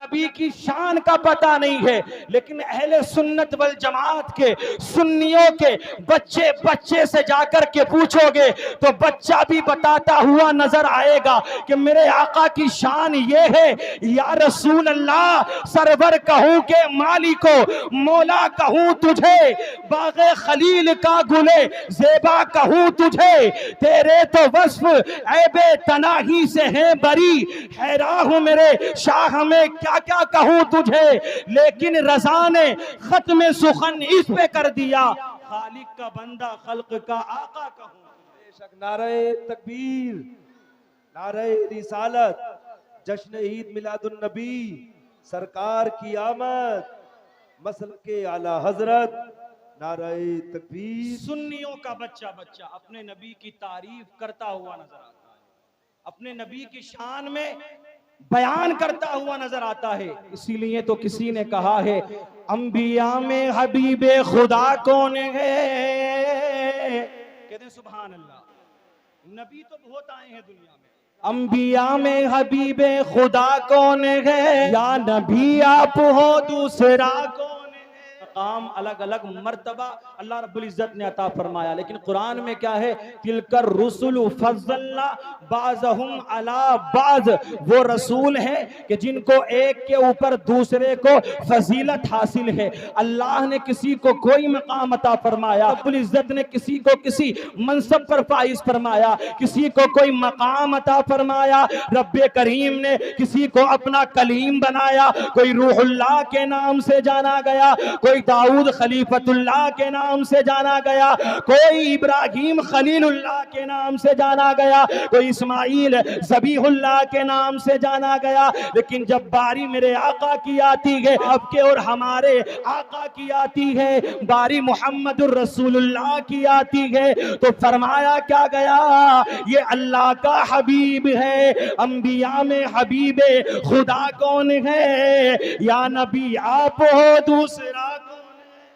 नबी की शान का पता नहीं है, लेकिन अहले सुन्नत वल जमात के सुन्नियों के बच्चे बच्चे से जाकर के पूछोगे तो बच्चा भी बताता हुआ नजर आएगा कि मेरे आका की शान ये है, या रसूल अल्लाह सरवर कहूं के मालिको, मौला कहूं तुझे, बागे खलील का गुले ज़ेबा कहूं तुझे, तेरे तो वस्फ ऐबे तनाही से है बरी, हैरान हूं मेरे शाह में क्या क्या कहूं तुझे, लेकिन रज़ा ने खत्म सुखन इस पे कर दिया, खालिक का बंदा खल्क का आका कहूं। बेशक नारे तकबीर, नारे रिसालत, जश्न ईद मिलादुन नबी, सरकार की आमद, मसल के आला हजरत, नारे तकबीर। सुन्नियों का बच्चा बच्चा अपने नबी की तारीफ करता हुआ नजर आता है, अपने नबी की शान में बयान करता हुआ नजर आता है। इसीलिए तो किसी ने कहा है अंबिया में हबीबे खुदा कौन है, कहते हैं सुभान अल्लाह। नबी तो बहुत आए हैं दुनिया में, अंबिया में हबीबे खुदा कौन है, या नबी आप हो दूसरा कौन है। मकाम अलग अलग मर्तबा अल्लाह रब्बुल इज्जत ने अता फरमाया, लेकिन कुरान में क्या है, तिलकर रुसुल फज़्ज़लना बाज़हुम अला बाज़, वो रसूल है कि जिनको एक के ऊपर दूसरे को फजीलत हासिल है। अल्लाह ने किसी को कोई मकाम अता फरमाया, रब्बुल इज्जत ने किसी को किसी मनसब पर फाइज फरमाया, किसी को कोई मकाम अता फरमाया। रब्बे करीम ने किसी को अपना कलीम बनाया, कोई रूहुल्लाह के नाम से जाना गया, कोई दाऊद खलीफतुल्लाह के नाम से जाना गया, कोई इब्राहिम खलीलुल्लाह के नाम से जाना गया, कोई इस्माइल ज़बीहुल्लाह के नाम से जाना गया। लेकिन जब बारी मेरे आका की आती है, आपके और हमारे आका की आती है, बारी मुहम्मदुर रसूलुल्लाह की आती है, तो फरमाया क्या गया, ये अल्लाह का हबीब है। अंबिया में हबीबे खुदा कौन है, या नबी आप हो दूसरा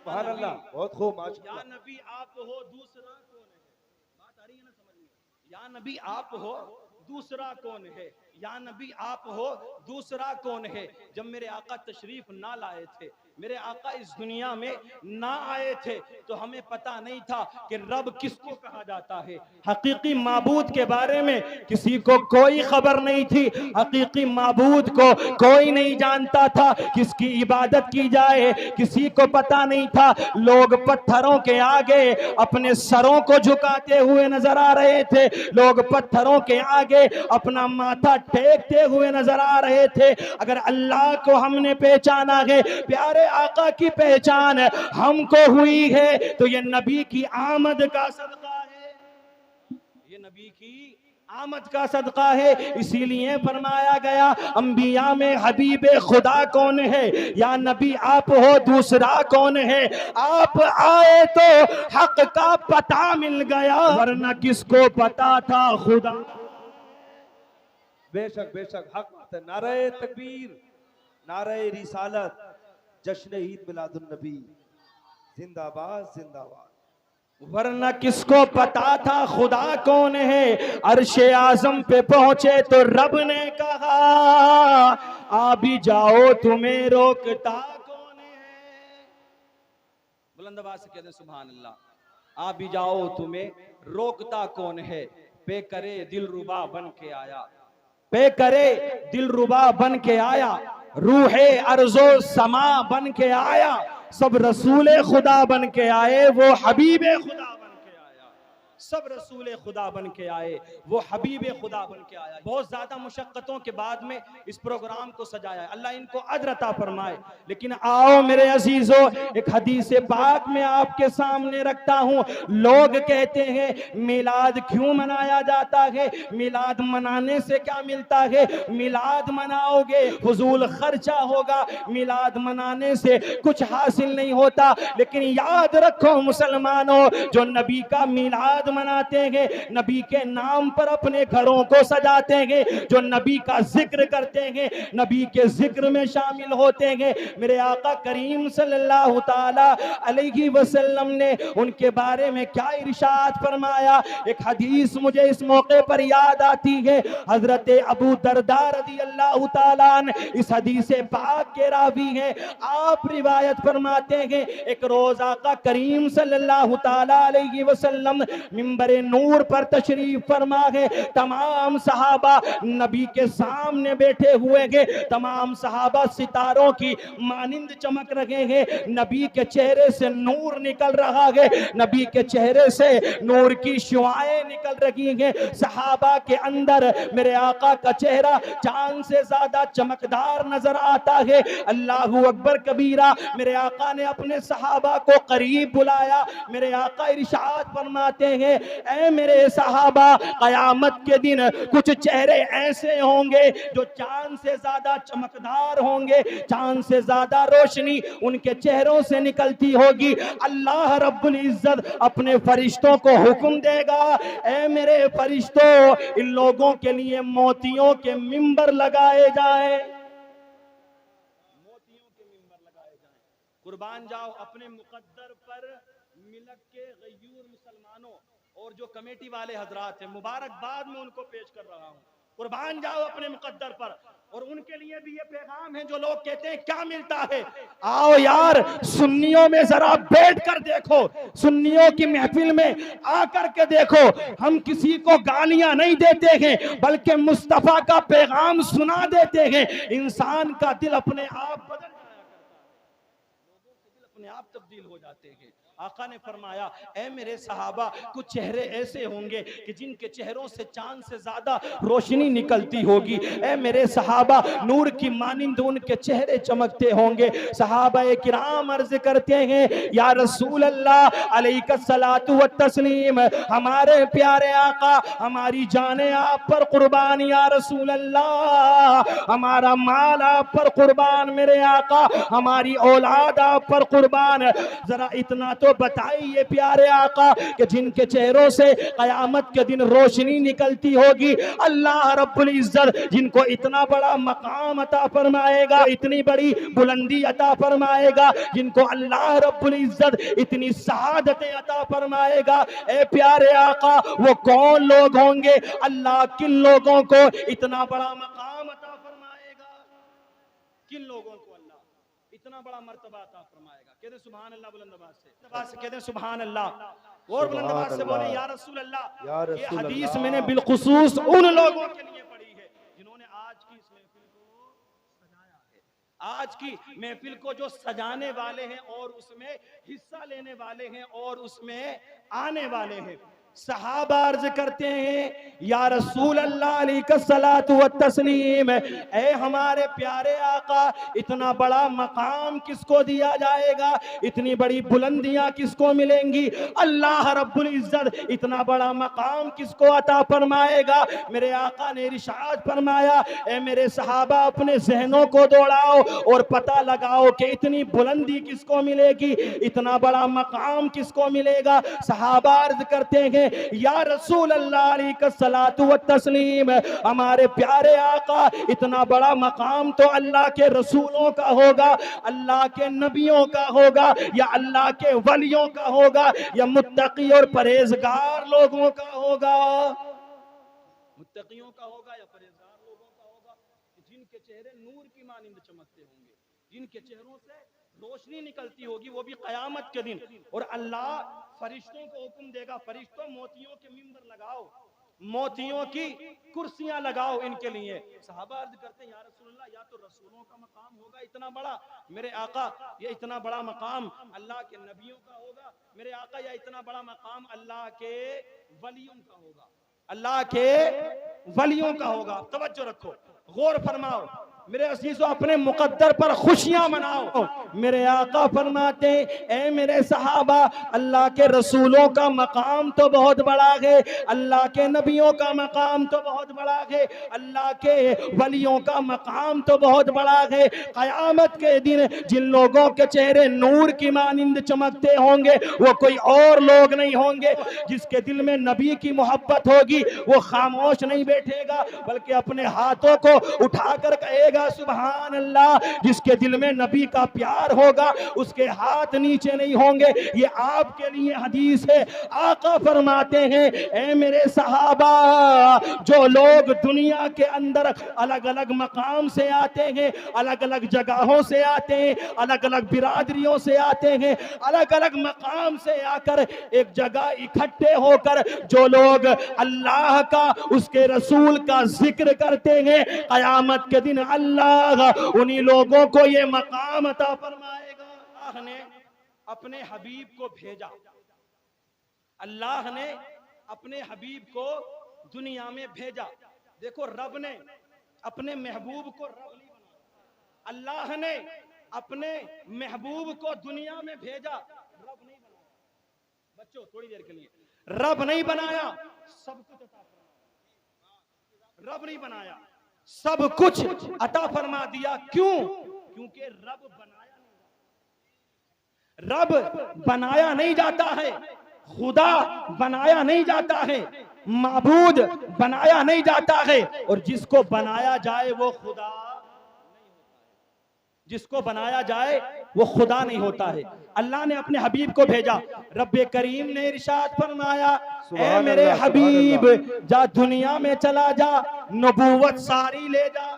सुभान अल्लाह, बहुत खूब माशाअल्लाह। या नबी आप हो दूसरा कौन है, बात आ रही है ना समझ में, या नबी आप हो दूसरा कौन है, या नबी आप हो दूसरा कौन है। जब मेरे आका तशरीफ ना लाए थे, मेरे आका इस दुनिया में ना आए थे, तो हमें पता नहीं था कि रब किसको कहा जाता है। हकीकी माबूद के बारे में किसी को कोई खबर नहीं थी, हकीकी माबूद को कोई नहीं जानता था, किसकी इबादत की जाए किसी को पता नहीं था। लोग पत्थरों के आगे अपने सरों को झुकाते हुए नजर आ रहे थे, लोग पत्थरों के आगे अपना माथा टेकते हुए नजर आ रहे थे। अगर अल्लाह को हमने पहचाना है, प्यारे आका की पहचान हमको हुई है, तो ये नबी की आमद का सदका है, ये नबी की आमद का सदका है। इसीलिए फरमाया गया अंबिया में हबीबे खुदा कौन है, या नबी आप हो दूसरा कौन है। आप आए तो हक का पता मिल गया, वरना किसको पता था खुदा। बेशक बेशक हक बात है। नारे तकबीर, नारे रिसालत, जश्न ईद मिलादुन नबी, जिंदाबाद जिंदाबाद। वरना किसको पता था खुदा कौन है। अर्शे आजम पे पहुंचे तो रब ने कहा आ भी जाओ तुम्हें रोकता कौन है। बुलंद आवाज से कहते सुभान अल्लाह। आ भी जाओ तुम्हें रोकता कौन है, पे करे दिल रुबा बन के आया, पे करे दिल रुबा बन के आया, रूहे अर्जो समा बन के आया, सब रसूले खुदा बन के आए, वो हबीबे खुदा बन के आया। सब रसूले खुदा बन के आए, वो हबीबे खुदा बन के आया। बहुत ज्यादा मुशक्कतों के बाद में इस प्रोग्राम को सजाया, अल्लाह इनको अज्र अता फरमाए। लेकिन आओ मेरे अजीजों, एक हदीस पाक में आपके सामने रखता हूँ। लोग कहते हैं मिलाद क्यों मनाया जाता है, मिलाद मनाने से क्या मिलता है, मिलाद मनाओगे फजूल खर्चा होगा, मिलाद मनाने से कुछ हासिल नहीं होता। लेकिन याद रखो मुसलमानों, जो नबी का मिलाद मनाते हैं, नबी के नाम पर अपने घरों को सजाते हैं, जो नबी का जिक्र करते हैं, नबी के जिक्र में शामिल होते हैं। मेरे आका करीम सल्लल्लाहु ताला अलैहि वसल्लम ने उनके बारे में क्या इरशाद फरमाया। एक हदीस मुझे इस मौके पर याद आती है। हजरत अबू दरदा रज़ी अल्लाह ताला अन्हु इस हदीस पाक के रावी हैं। आप रिवायत फरमाते हैं, एक रोज आका करीम सल्लल्लाहु ताला अलैहि वसल्लम मिंबर नूर पर तशरीफ फरमा है। तमाम सहाबा नबी के सामने बैठे हुए हैं। तमाम सहाबा सितारों की मानिंद चमक रहे हैं। नबी के चेहरे से नूर निकल रहा है, नबी के चेहरे से नूर की शुआएं निकल रही हैं। सहाबा के अंदर मेरे आका का चेहरा चांद से ज्यादा चमकदार नजर आता है। अल्लाहू अकबर कबीरा। मेरे आका ने अपने सहाबा को करीब बुलाया। मेरे आका इरशाद फरमाते हैं, ऐ मेरे सहाबा, कयामत के दिन कुछ चेहरे ऐसे होंगे जो चांद से ज्यादा चमकदार होंगे, चांद से ज्यादा रोशनी उनके चेहरों से निकलती होगी। अल्लाह रब्बुल इज्जत अपने फरिश्तों को हुक्म देगा, ऐ मेरे फरिश्तों, इन लोगों के लिए मोतियों के मिंबर लगाए जाए, मोतियों के मिंबर लगाए जाए। कुर्बान जाओ अपने मुकद्दर पर मिलक के गयूर मुसलमानों और जो कमेटी वाले हजरात हैं, मुबारकबाद में उनको पेश कर रहा हूं। कुर्बान जाओ अपने मुकद्दर पर। और उनके लिए भी ये पैगाम है जो लोग कहते हैं क्या मिलता है। आओ यार, सुन्नियों में जरा बैठ कर देखो, सुन्नियों की महफिल में आकर के देखो। हम किसी को गालियां नहीं देते हैं, बल्कि मुस्तफा का पैगाम सुना देते हैं। इंसान का दिल अपने आप बदल जाया करता है, लोगों के दिल अपने आप तब्दील हो जाते हैं। आका ने फरमाया, ऐ मेरे सहाबा, कुछ चेहरे ऐसे होंगे कि जिनके चेहरों से चांद से ज्यादा रोशनी निकलती होगी। ऐ मेरे सहाबा, नूर की मानिंद उनके चेहरे चमकते होंगे। सहाबा किराम अर्ज करते हैं, या रसूल अल्लाह अलैहिस्सलातु व तस्लीम, हमारे प्यारे आका, हमारी जाने आप पर कुर्बान या रसूल अल्लाह, हमारा माल आप पर कुर्बान मेरे आका, हमारी औलाद आप पर कुर्बान। जरा इतना तो बताइए प्यारे आका कि जिनके चेहरों से कयामत के दिन रोशनी निकलती होगी, अल्लाह रब्बुल इज्जत जिनको इतना बड़ा मकाम अता फरमाएगा, इतनी बड़ी बुलंदी अता फरमाएगा, जिनको अल्लाह रब्बुल इज्जत इतनी शहादतें अता फरमाएगा। ए प्यारे आका, वो कौन लोग होंगे? अल्लाह किन लोगों को इतना बड़ा मकाम अता फरमाएगा? किन लोगों को अल्लाह इतना बड़ा मर्तबा अता फरमाएगा? कहते सुभान अल्लाह, बुलंदबाज से कहते सुभान अल्लाह, और बुलंदबाज से बोले या रसूल अल्लाह। ये हदीस मैंने बिलखुसूस उन लोगों के लिए पढ़ी है जिन्होंने आज की इस महफिल को सजाया है, आज की महफिल को जो सजाने वाले हैं और उसमें हिस्सा लेने वाले हैं और उसमें आने वाले हैं। सहाबा अर्ज करते हैं, या रसूल अल्लाह अलैहिस्सलातु व तस्लीम, ऐ हमारे प्यारे आका, इतना बड़ा मकाम किसको दिया जाएगा? इतनी बड़ी बुलंदियां किसको मिलेंगी? अल्लाह रब्बुल इज्जत इतना बड़ा मकाम किसको अता फरमाएगा? मेरे आका ने इरशाद फरमाया, ऐ मेरे सहाबा, अपने जहनों को दौड़ाओ और पता लगाओ कि इतनी बुलंदी किसको मिलेगी, इतना बड़ा मकाम किसको मिलेगा। सहाबा अर्ज करते हैं, या रसूल अल्लाह अलैहिस्सलातु व तस्लीम, हमारे प्यारे आका, इतना बड़ा मकाम तो अल्लाह के रसूलों का होगा, अल्लाह के नबियों का होगा, या अल्लाह के वलियों का होगा, या मुत्तकी और परहेजगार लोगों का होगा? मुत्तकियों का होगा या परहेजगार लोगों का होगा, जिनके चेहरे नूर की मानिंद चमकते होंगे, जिनके चेहरों से रोशनी निकलती होगी, वो भी कयामत के दिन। और अल्लाह फरिश्तों को हुक्म देगा, फरिश्तों मोतियों के मिंबर लगाओ, मोतियों की कुर्सियां लगाओ इनके लिए। सहाबा अर्ज करते हैं, या रसूलल्लाह, या तो रसूलों का मकाम होगा इतना बड़ा मेरे आका, ये इतना बड़ा मकाम अल्लाह के नबियों का होगा मेरे आका, या इतना बड़ा मकाम अल्लाह के वलियों का होगा, अल्लाह के वलियों का होगा। तवज्जो रखो, गौर फरमाओ मेरे अजीजों, अपने मुकद्दर पर खुशियां मनाओ। मेरे आका फरमाते, ऐ मेरे सहाबा, अल्लाह के रसूलों का मकाम तो बहुत बड़ा है, अल्लाह के नबियों का मकाम तो बहुत बड़ा है, अल्लाह के वलियों का मकाम तो बहुत बड़ा है। क़यामत के दिन जिन लोगों के चेहरे नूर की मानिंद चमकते होंगे वो कोई और लोग नहीं होंगे। जिसके दिल में नबी की मोहब्बत होगी वो खामोश नहीं बैठेगा, बल्कि अपने हाथों को उठाकर कहेगा सुभान अल्लाह। जिसके दिल में नबी का प्यार होगा उसके हाथ नीचे नहीं होंगे। ये आपके लिए हदीस है। आका फरमाते हैं, ऐ मेरे सहाबा, जो लोग दुनिया के अंदर अलग अलग मकाम से आते हैं, अलग अलग जगहों से आते हैं, अलग अलग बिरादरियों से आते हैं, अलग अलग मकाम से आकर एक जगह इकट्ठे होकर जो लोग अल्लाह का, उसके रसूल का जिक्र करते हैं, क़यामत के दिन अल्लाह उन्हीं लोगों को ये मकाम अता फरमाएगा। अल्लाह ने अपने हबीब को भेजा, अल्लाह ने अपने हबीब को दुनिया में भेजा। देखो, रब ने अपने महबूब को रब नहीं बनाया, अल्लाह ने अपने महबूब को दुनिया में भेजा, रब नहीं बनाया। बच्चों, थोड़ी देर के लिए, रब नहीं बनाया, सब कुछ अता फरमा, रब नहीं बनाया, सब कुछ अता फरमा दिया। क्यों? क्योंकि रब बनाया नहीं जाता है, खुदा बनाया नहीं जाता है, माबूद बनाया नहीं जाता है, और जिसको बनाया जाए वो खुदा, जिसको बनाया जाए वो खुदा नहीं होता है। अल्लाह ने अपने हबीब को भेजा। रब्बे करीम ने इरशाद फरमाया, ऐ मेरे हबीब, जा दुनिया में चला जा, नबूवत सारी ले जा,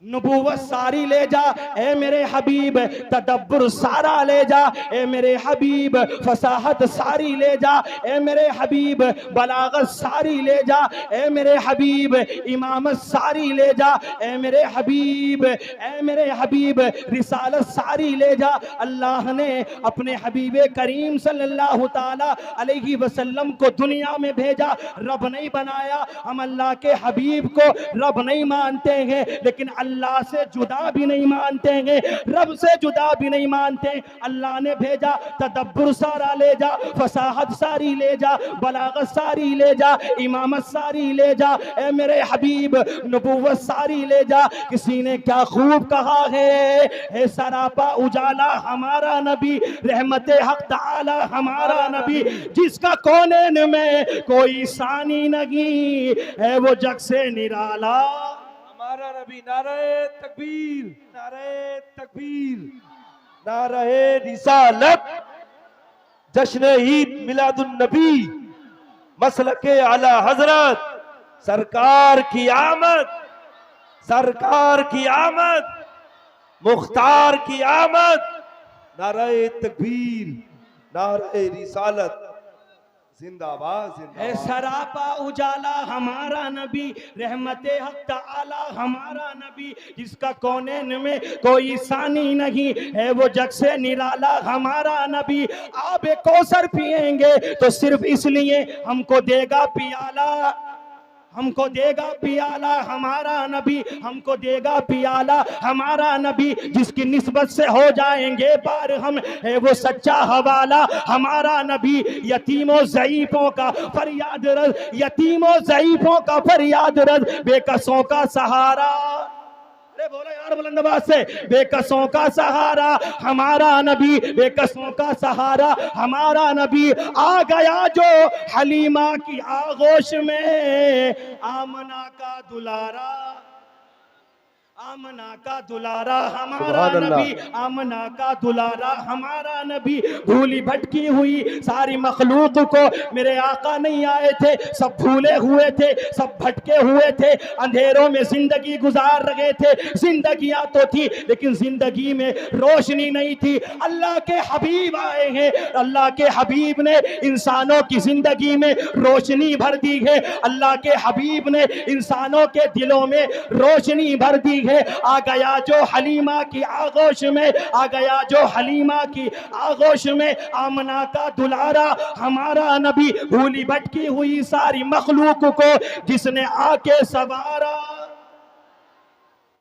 नबूवत सारी ले जा। ए मेरे हबीब, तदब्बुर सारा ले जा। ए मेरे हबीब, फसाहत सारी ले जा। ए मेरे हबीब, बलागत सारी ले जा। ए मेरे हबीब, इमामत सारी ले जा। ए मेरे हबीब, ए मेरे हबीब, रिसालत सारी ले जा। अल्लाह ने अपने हबीब करीम सल्लल्लाहु ताला अलैहि वसल्लम को दुनिया में भेजा, रब नहीं बनाया। हम अल्लाह के हबीब को रब नहीं मानते हैं, लेकिन अल्लाह से जुदा भी नहीं मानते हैं, रब से जुदा भी नहीं मानते। अल्लाह ने भेजा, तदब्बुर सारा ले जा, फसाहत सारी ले जा, बलागत सारी ले जा, इमामत सारी ले जा। ए मेरे हबीब, नबूवत सारी ले जा। किसी ने क्या खूब कहा है, सरापा उजाला हमारा नबी, रहमते हक ताला हमारा नबी, जिसका कोने में कोई सानी नहीं है, वो जग से निराला हमारा नबी। नारे तकबीर, नारे तकबीर, नारे रिसालत, जश्न ईद मिलादुन नबी, मसलके आला हजरत, सरकार की आमद, सरकार की आमद, मुख्तार की आमद। नारे तकबीर, नारे रिसालत, जिंदाबाद जिंदाबाद। सरापा उजाला हमारा नबी, रहमते हक ताला हमारा नबी, जिसका कोने में कोई सानी नहीं है, वो जग से निराला हमारा नबी। आबे कौसर पिएंगे तो सिर्फ इसलिए हमको देगा पियाला, हमको देगा पियाला हमारा नबी, हमको देगा पियाला हमारा नबी। जिसकी निस्बत से हो जाएंगे पार हम, है वो सच्चा हवाला हमारा नबी। यतीमों ज़ईफ़ों का फरियाद रज़, यतीमों ज़ईफ़ों का फरियाद रज़, बेकसों का सहारा। अरे बोलो यार बुलंद आवाज से, बेकसों का सहारा हमारा नबी, बेकसों का सहारा हमारा नबी। आ गया जो हलीमा की आगोश में, आमना का दुलारा, आमना का दुलारा हमारा नबी, आमना का दुलारा हमारा नबी। भूली भटकी हुई सारी मखलूक को मेरे आका नहीं आए थे, सब भूले हुए थे, सब भटके हुए थे, अंधेरों में जिंदगी गुजार रहे थे। जिंदगियां तो थी लेकिन जिंदगी में रोशनी नहीं थी। अल्लाह के हबीब आए हैं, अल्लाह के हबीब ने इंसानों की जिंदगी में रोशनी भर दी है, अल्लाह के हबीब ने इंसानों के दिलों में रोशनी भर दी है। आ गया जो हलीमा की आगोश में, आ गया जो हलीमा की आगोश में, आमना का दुलारा हमारा नबी। भूली भटकी हुई सारी मखलूक को जिसने आके सवारा,